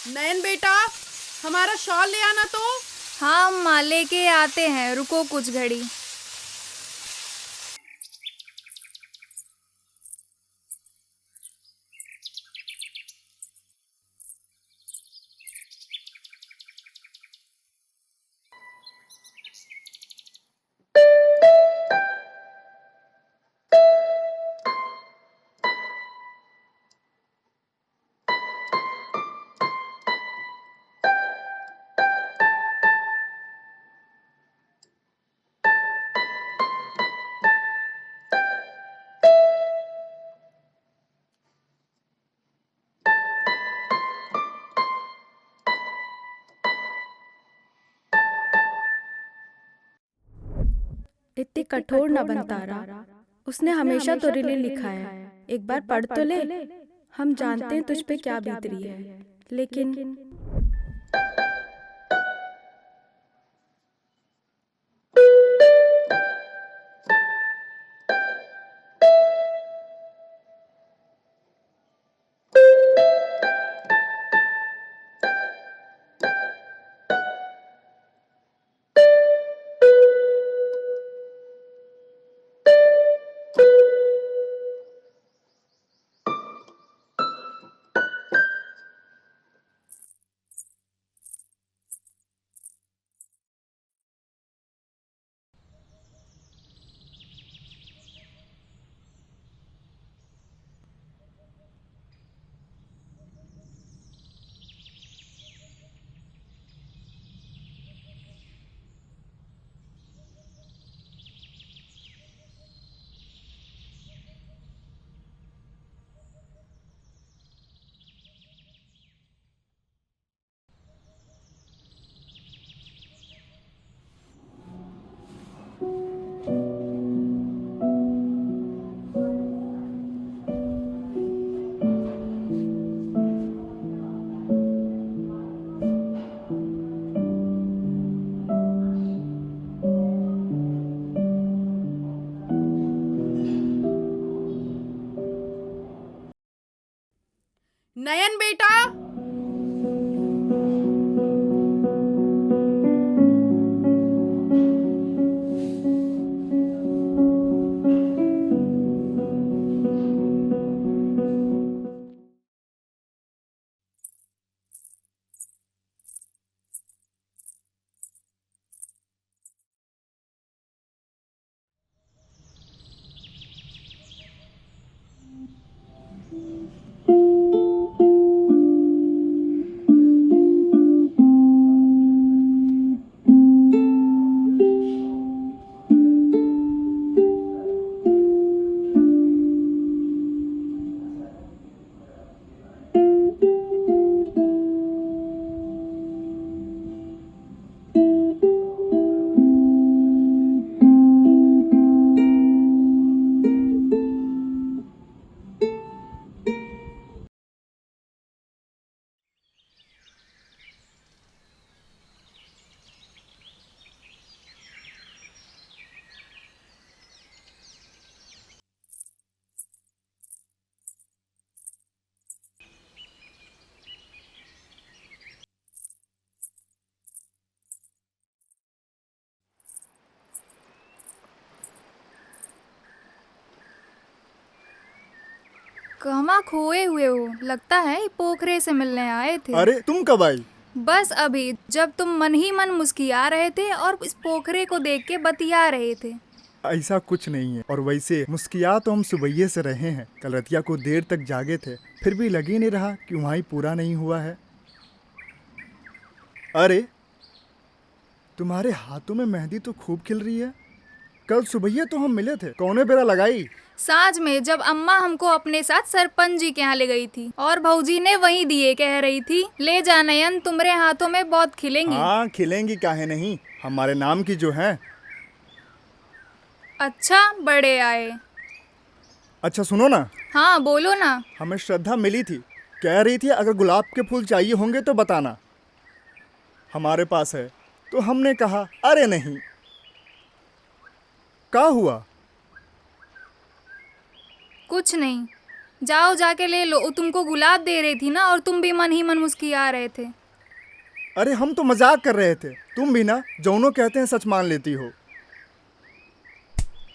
नयन बेटा, हमारा शॉल ले आना तो। हाँ अम्मा, लेके आते हैं, रुको कुछ घड़ी। इतनी कठोर न बन तारा। उसने हमेशा तेरे लिए लिखा है, एक बार पढ़ तो ले। हम जानते हैं तुझ पे क्या बीत रही है, लेकिन नयन बेटा, कहवा खोए हुए हो? लगता है पोखरे से मिलने आए थे। अरे तुम कब आई? बस अभी, जब तुम मन ही मन मुस्किया रहे थे और इस पोखरे को देख के बतिया रहे थे। ऐसा कुछ नहीं है, और वैसे मुस्किया तो हम सुबह से रहे हैं। कल रतिया को देर तक जागे थे, फिर भी लग ही नहीं रहा कि वहाँ ही पूरा नहीं हुआ है। अरे तुम्हारे हाथों में मेहंदी तो खूब खिल रही है। कल सुबह तो हम मिले थे, कौने बेरा लगाई? साँझ में, जब अम्मा हमको अपने साथ सरपंच जी के यहाँ ले गई थी और भौजी ने वही दिए, कह रही थी ले जा नयन, तुम्हारे हाथों में बहुत खिलेंगी। हाँ खिलेंगी, काहे नहीं, हमारे नाम की जो है। अच्छा, बड़े आए। अच्छा सुनो ना, हाँ बोलो ना। हमें श्रद्धा मिली थी, कह रही थी अगर गुलाब के फूल चाहिए होंगे तो बताना, हमारे पास है। तो हमने कहा अरे नहीं। क्या हुआ? कुछ नहीं, जाओ जाके ले लो। वो तुमको गुलाब दे रही थी ना, और तुम भी मन ही मन मुस्कुरा रहे थे। अरे हम तो मजाक कर रहे थे, तुम भी ना जौनों कहते हैं सच मान लेती हो।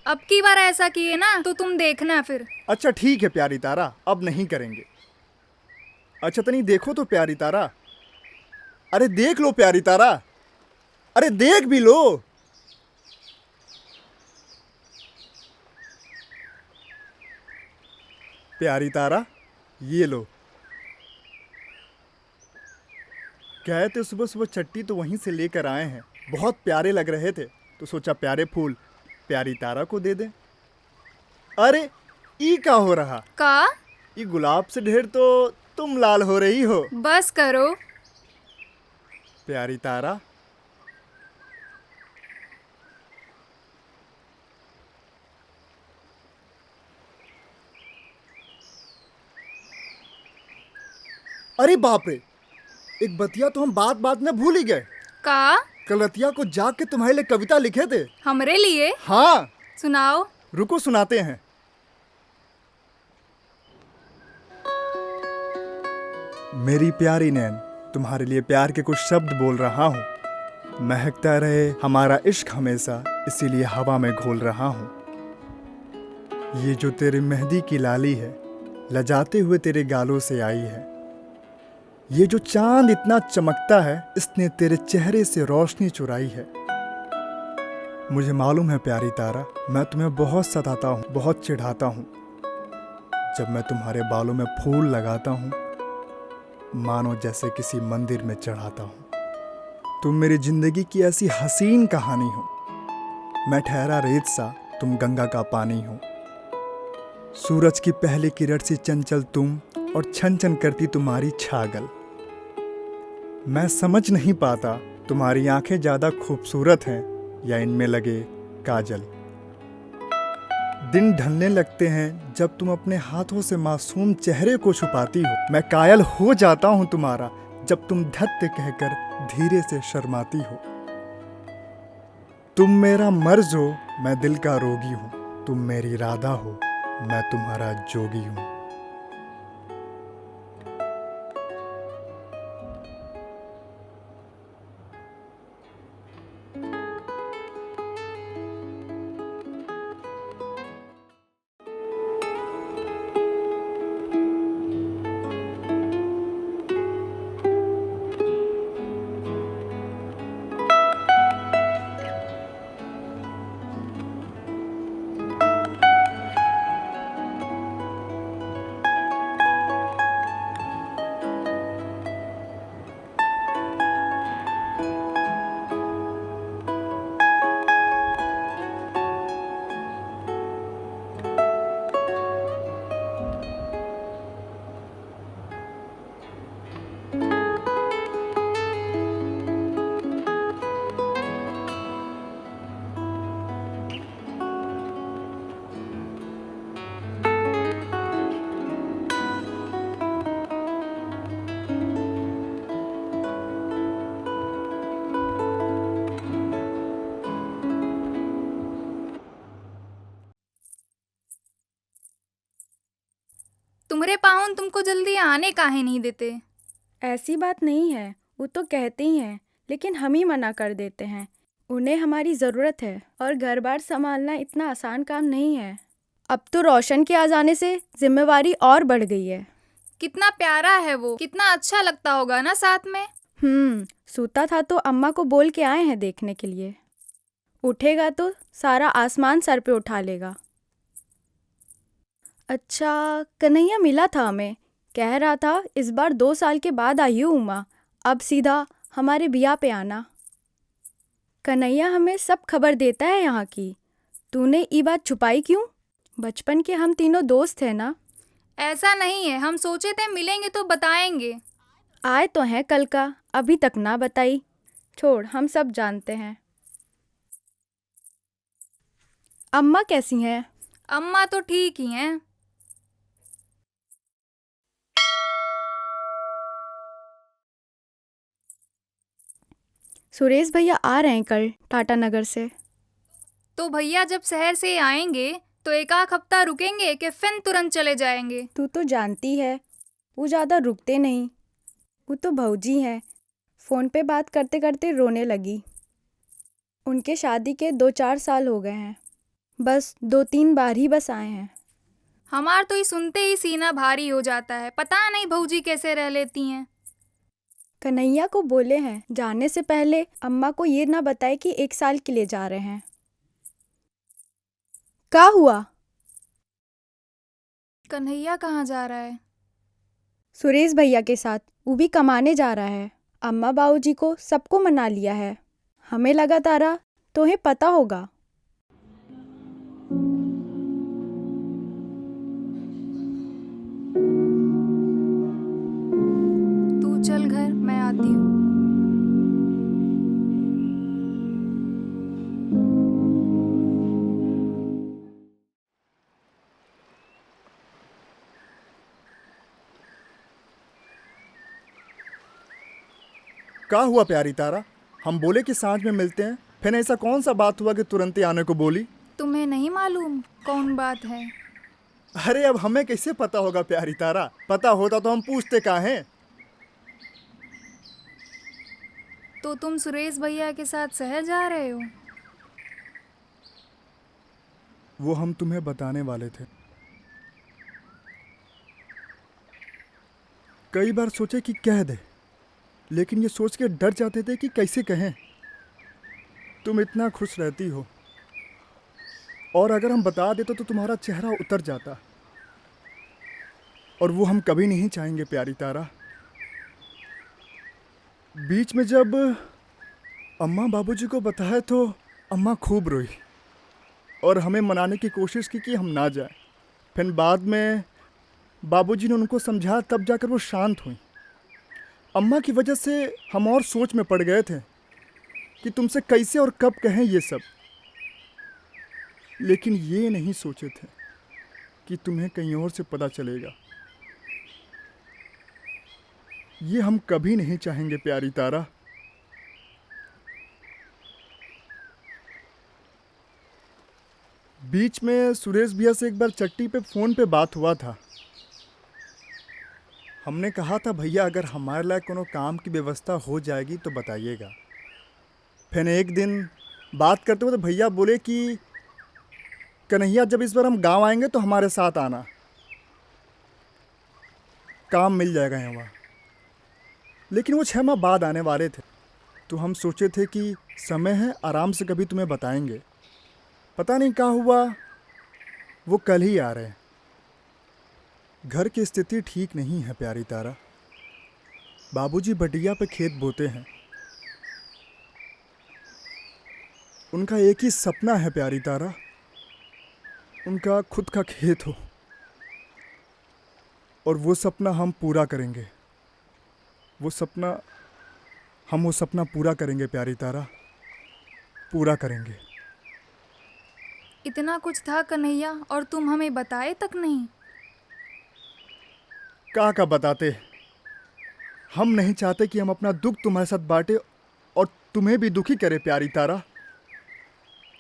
अब की बार ऐसा किए ना तो तुम देखना फिर। अच्छा ठीक है प्यारी तारा, अब नहीं करेंगे। अच्छा तनी देखो तो प्यारी तारा, अरे देख लो प्यारी तारा, अरे देख भी लो। प्यारी तारा ये लो। गए थे सुबह सुबह चट्टी तो वहीं से लेकर आए हैं, बहुत प्यारे लग रहे थे तो सोचा प्यारे फूल प्यारी तारा को दे दें। अरे ई का हो रहा, का ये गुलाब से ढेर तो तुम लाल हो रही हो। बस करो। प्यारी तारा अरे बाप रे, एक बतिया तो हम बात बात में भूल ही गए। का कल रतिया को जाग के तुम्हारे लिए कविता लिखे थे। हमरे लिए? हाँ सुनाओ। रुको सुनाते हैं। मेरी प्यारी नैन, तुम्हारे लिए प्यार के कुछ शब्द बोल रहा हूँ। महकता रहे हमारा इश्क हमेशा, इसीलिए हवा में घोल रहा हूँ। ये जो तेरी मेहंदी की लाली है, लजाते हुए तेरे गालों से आई है। ये जो चांद इतना चमकता है, इसने तेरे चेहरे से रोशनी चुराई है। मुझे मालूम है प्यारी तारा, मैं तुम्हें बहुत सताता हूँ, बहुत चिढ़ाता हूँ। जब मैं तुम्हारे बालों में फूल लगाता हूँ, मानो जैसे किसी मंदिर में चढ़ाता हूँ। तुम मेरी जिंदगी की ऐसी हसीन कहानी हो। मैं ठहरा रेत सा, तुम गंगा का पानी हो। सूरज की पहली किरण सी चंचल तुम, और छन छन करती तुम्हारी छागल। मैं समझ नहीं पाता तुम्हारी आंखें ज्यादा खूबसूरत हैं या इनमें लगे काजल। दिन ढलने लगते हैं जब तुम अपने हाथों से मासूम चेहरे को छुपाती हो। मैं कायल हो जाता हूं तुम्हारा, जब तुम धत्ते कहकर धीरे से शर्माती हो। तुम मेरा मर्ज हो, मैं दिल का रोगी हूं। तुम मेरी राधा हो, मैं तुम्हारा जोगी हूं। तुम्हारे पाहुन तुमको जल्दी आने काहे नहीं देते? ऐसी बात नहीं है, वो तो कहते ही हैं, लेकिन हम ही मना कर देते हैं। उन्हें हमारी ज़रूरत है, और घर बार संभालना इतना आसान काम नहीं है। अब तो रोशन के आ जाने से जिम्मेवारी और बढ़ गई है। कितना प्यारा है वो, कितना अच्छा लगता होगा ना साथ में। सूता था तो अम्मा को बोल के आए हैं देखने के लिए। उठेगा तो सारा आसमान सर पे उठा लेगा। अच्छा, कन्हैया मिला था हमें, कह रहा था इस बार 2 साल के बाद आई हूँ माँ, अब सीधा हमारे बिया पे आना। कन्हैया हमें सब खबर देता है यहाँ की। तूने ये बात छुपाई क्यों? बचपन के हम तीनों दोस्त हैं ना। ऐसा नहीं है, हम सोचे थे मिलेंगे तो बताएंगे। आए तो हैं कल का, अभी तक ना बताई। छोड़, हम सब जानते हैं। अम्मा कैसी हैं? अम्मा तो ठीक ही हैं। सुरेश भैया आ रहे हैं कल टाटा नगर से। तो भैया जब शहर से आएंगे तो एक आध हफ्ता रुकेंगे कि फिर तुरंत चले जाएंगे? तू तो जानती है वो ज़्यादा रुकते नहीं। वो तो भौजी हैं। फ़ोन पे बात करते करते रोने लगी। उनके शादी के 2-4 साल हो गए हैं। बस 2-3 बार ही बस आए हैं। हमार तो ये सुनते ही सीना भारी हो जाता है। पता नहीं भौजी कैसे रह लेती हैं। कन्हैया को बोले हैं जाने से पहले अम्मा को ये ना बताए कि 1 साल के लिए जा रहे हैं। क्या हुआ? कन्हैया कहाँ जा रहा है? सुरेश भैया के साथ। वो भी कमाने जा रहा है। अम्मा बाबूजी को सबको मना लिया है। हमें लगा तारा तुम्हें पता होगा। तू चल घर, मैं आती हूँ। क्या हुआ प्यारी तारा? हम बोले कि सांझ में मिलते हैं, फिर ऐसा कौन सा बात हुआ कि तुरंत ही आने को बोली? तुम्हें नहीं मालूम कौन बात है? अरे अब हमें कैसे पता होगा प्यारी तारा? पता होता तो हम पूछते कहाँ हैं। तो तुम सुरेश भैया के साथ शहर जा रहे हो? वो हम तुम्हें बताने वाले थे। कई बार सोचे कि कह दे, लेकिन ये सोच के डर जाते थे कि कैसे कहें। तुम इतना खुश रहती हो, और अगर हम बता देते तो तुम्हारा चेहरा उतर जाता, और वो हम कभी नहीं चाहेंगे प्यारी तारा। बीच में जब अम्मा बाबूजी को बताया तो अम्मा खूब रोई और हमें मनाने की कोशिश की कि हम ना जाएं। फिर बाद में बाबूजी ने उनको समझाया, तब जाकर वो शांत हुई। अम्मा की वजह से हम और सोच में पड़ गए थे कि तुमसे कैसे और कब कहें ये सब, लेकिन ये नहीं सोचे थे कि तुम्हें कहीं और से पता चलेगा। ये हम कभी नहीं चाहेंगे प्यारी तारा। बीच में सुरेश भैया से एक बार चट्टी पे फ़ोन पे बात हुआ था। हमने कहा था भैया अगर हमारे लायक कोनो काम की व्यवस्था हो जाएगी तो बताइएगा। फिर एक दिन बात करते हुए तो भैया बोले कि कन्हैया जब इस बार हम गांव आएंगे तो हमारे साथ आना, काम मिल जाएगा यहाँ। लेकिन वो 6 माह बाद आने वाले थे, तो हम सोचे थे कि समय है, आराम से कभी तुम्हें बताएंगे। पता नहीं क्या हुआ, वो कल ही आ रहे हैं। घर की स्थिति ठीक नहीं है प्यारी तारा। बाबूजी बटिया पे खेत बोते हैं। उनका एक ही सपना है प्यारी तारा, उनका खुद का खेत हो, और वो सपना हम पूरा करेंगे। वो सपना पूरा करेंगे प्यारी तारा, पूरा करेंगे। इतना कुछ था कन्हैया और तुम हमें बताए तक नहीं। का बताते। हम नहीं चाहते कि हम अपना दुख तुम्हारे साथ बांटे और तुम्हें भी दुखी करे प्यारी तारा।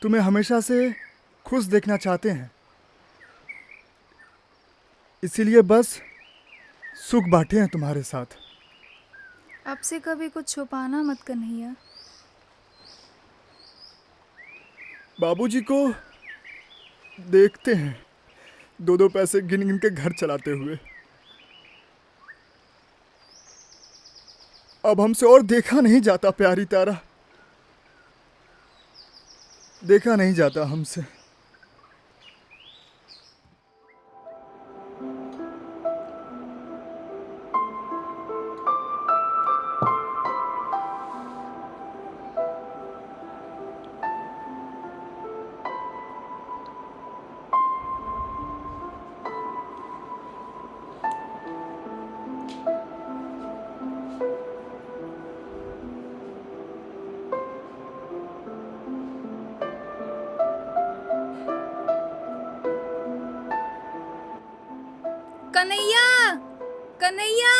तुम्हें हमेशा से खुश देखना चाहते हैं, इसीलिए बस सुख बांटे हैं तुम्हारे साथ। अब से कभी कुछ छुपाना मत कन्हैया। बाबूजी को देखते हैं 2-2 पैसे गिन गिन के घर चलाते हुए। अब हमसे और देखा नहीं जाता प्यारी तारा, देखा नहीं जाता हमसे। कन्हैया, कन्हैया।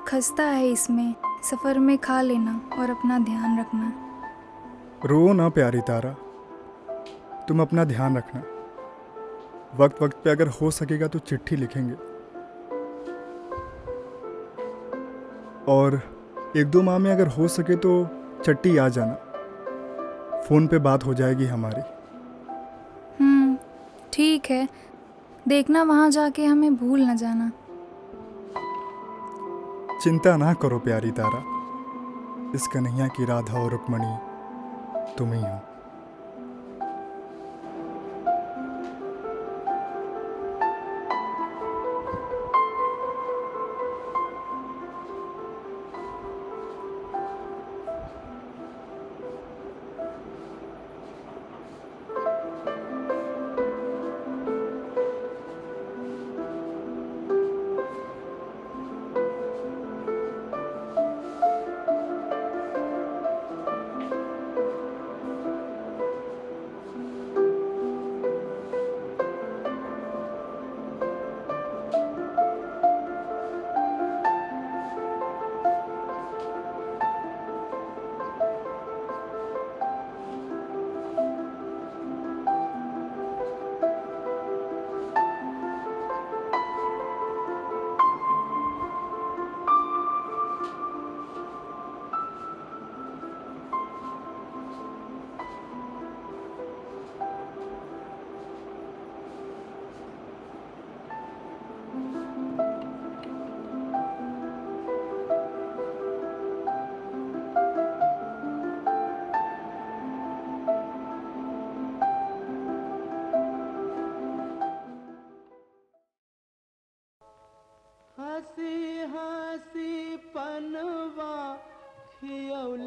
खस्ता है इसमें। सफ़र में खा लेना और अपना ध्यान रखना। रो ना प्यारी तारा, तुम अपना ध्यान रखना। वक्त वक्त पे अगर हो सकेगा तो चिट्ठी लिखेंगे, और 1-2 माह में अगर हो सके तो चट्टी आ जाना, फ़ोन पे बात हो जाएगी हमारी। ठीक है, देखना वहाँ जाके हमें भूल न जाना। चिंता ना करो प्यारी तारा, इस कन्हैया की राधा और रुक्मणी तुम ही हो।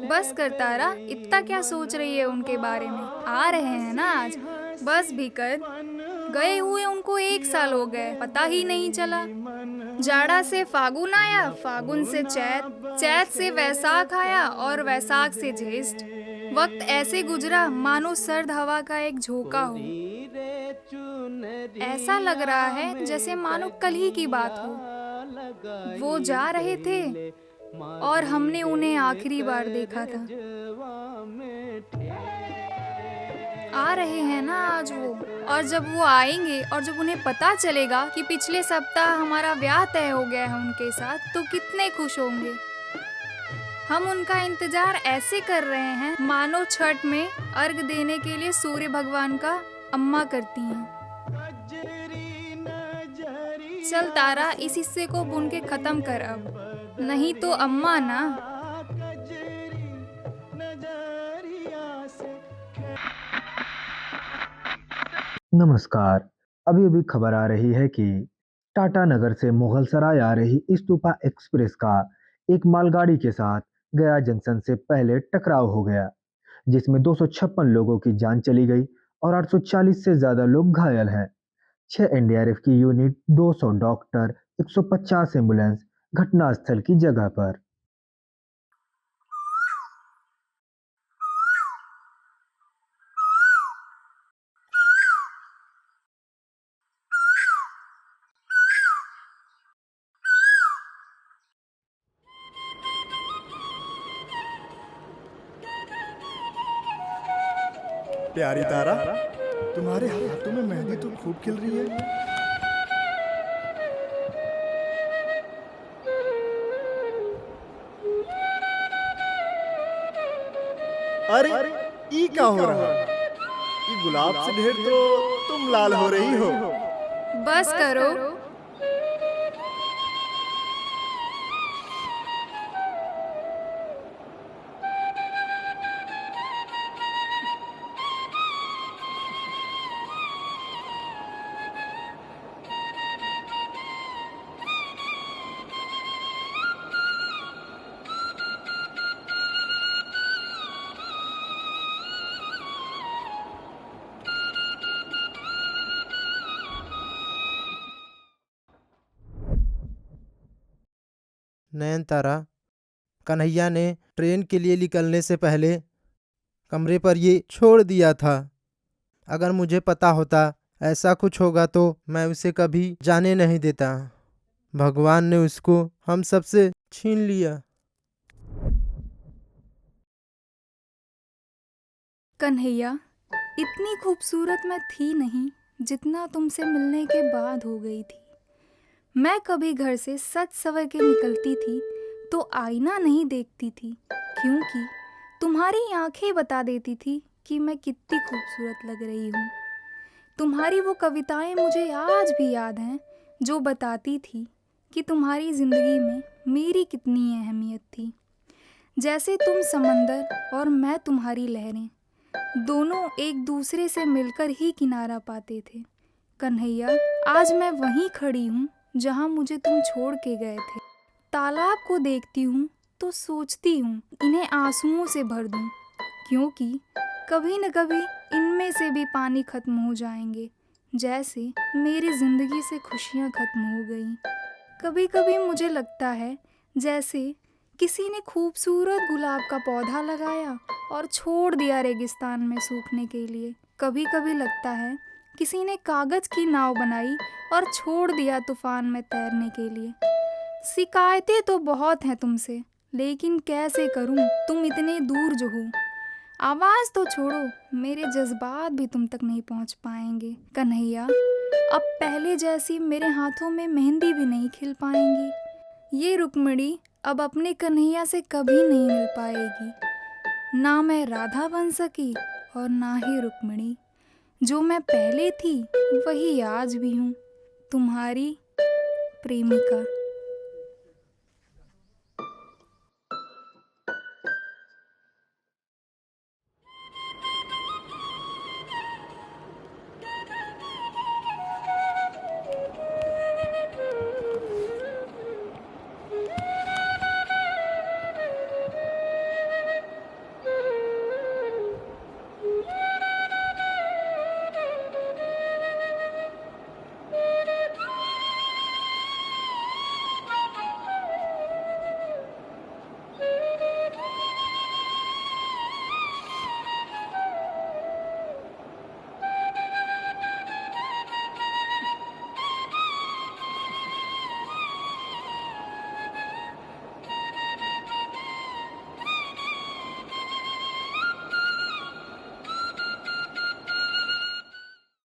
बस कर तारा, इतना क्या सोच रही है उनके बारे में? आ रहे हैं ना आज, बस भी कर। गए हुए उनको 1 साल हो गए, पता ही नहीं चला। जाड़ा से फागुन आया, फागुन से चैत, चैत से वैसाख आया और वैसाख से ज्येष्ठ। वक्त ऐसे गुजरा मानो सर्द हवा का एक झोंका हो। ऐसा लग रहा है जैसे मानो कल ही की बात हो। वो जा रहे थे और हमने उन्हें आखिरी बार देखा था। आ रहे हैं ना आज वो, और जब वो आएंगे और जब उन्हें पता चलेगा कि पिछले सप्ताह हमारा ब्याह तय हो गया है उनके साथ, तो कितने खुश होंगे। हम उनका इंतजार ऐसे कर रहे हैं मानो छठ में अर्घ देने के लिए सूर्य भगवान का अम्मा करती हैं। चल तारा, इस हिस्से को बुन के खत्म कर अब, नहीं तो अम्मा ना। नमस्कार। अभी अभी खबर आ रही है कि टाटा नगर से मुगलसराय आ रही इस्तूपा एक्सप्रेस का एक मालगाड़ी के साथ गया जंक्शन से पहले टकराव हो गया, जिसमें 256 लोगों की जान चली गई और 840 से ज्यादा लोग घायल हैं। 6 एनडीआरएफ की यूनिट, 200 डॉक्टर, 150 एम्बुलेंस घटनास्थल की जगह पर। प्यारी तारा, तुम्हारे हाथों में मेहंदी तो खूब खिल रही है। अरे ई क्या हो रहा? ये गुलाब से ढेर तो तुम लाल हो रही हो। बस करो। नयनतारा, कन्हैया ने ट्रेन के लिए निकलने से पहले कमरे पर ये छोड़ दिया था। अगर मुझे पता होता ऐसा कुछ होगा तो मैं उसे कभी जाने नहीं देता। भगवान ने उसको हम सबसे छीन लिया। कन्हैया, इतनी खूबसूरत मैं थी नहीं जितना तुमसे मिलने के बाद हो गई थी। मैं कभी घर से सज सवर के निकलती थी तो आईना नहीं देखती थी, क्योंकि तुम्हारी आंखें बता देती थी कि मैं कितनी खूबसूरत लग रही हूँ। तुम्हारी वो कविताएं मुझे आज भी याद हैं जो बताती थी कि तुम्हारी ज़िंदगी में मेरी कितनी अहमियत थी। जैसे तुम समंदर और मैं तुम्हारी लहरें, दोनों एक दूसरे से मिलकर ही किनारा पाते थे। कन्हैया, आज मैं वहीं खड़ी हूँ जहाँ मुझे तुम छोड़ के गए थे। तालाब को देखती हूँ तो सोचती हूँ इन्हें आंसुओं से भर दूँ, क्योंकि कभी न कभी इनमें से भी पानी खत्म हो जाएंगे, जैसे मेरी ज़िंदगी से खुशियाँ खत्म हो गई। कभी कभी मुझे लगता है जैसे किसी ने खूबसूरत गुलाब का पौधा लगाया और छोड़ दिया रेगिस्तान में सूखने के लिए। कभी कभी लगता है किसी ने कागज़ की नाव बनाई और छोड़ दिया तूफान में तैरने के लिए। शिकायतें तो बहुत हैं तुमसे, लेकिन कैसे करूं, तुम इतने दूर जो हो। आवाज़ तो छोड़ो, मेरे जज्बात भी तुम तक नहीं पहुंच पाएंगे। कन्हैया, अब पहले जैसी मेरे हाथों में मेहंदी भी नहीं खिल पाएंगी। ये रुक्मिणी अब अपने कन्हैया से कभी नहीं मिल पाएगी। ना मैं राधा बन सकी और ना ही रुक्मिणी। जो मैं पहले थी वही आज भी हूँ, तुम्हारी प्रेमिका।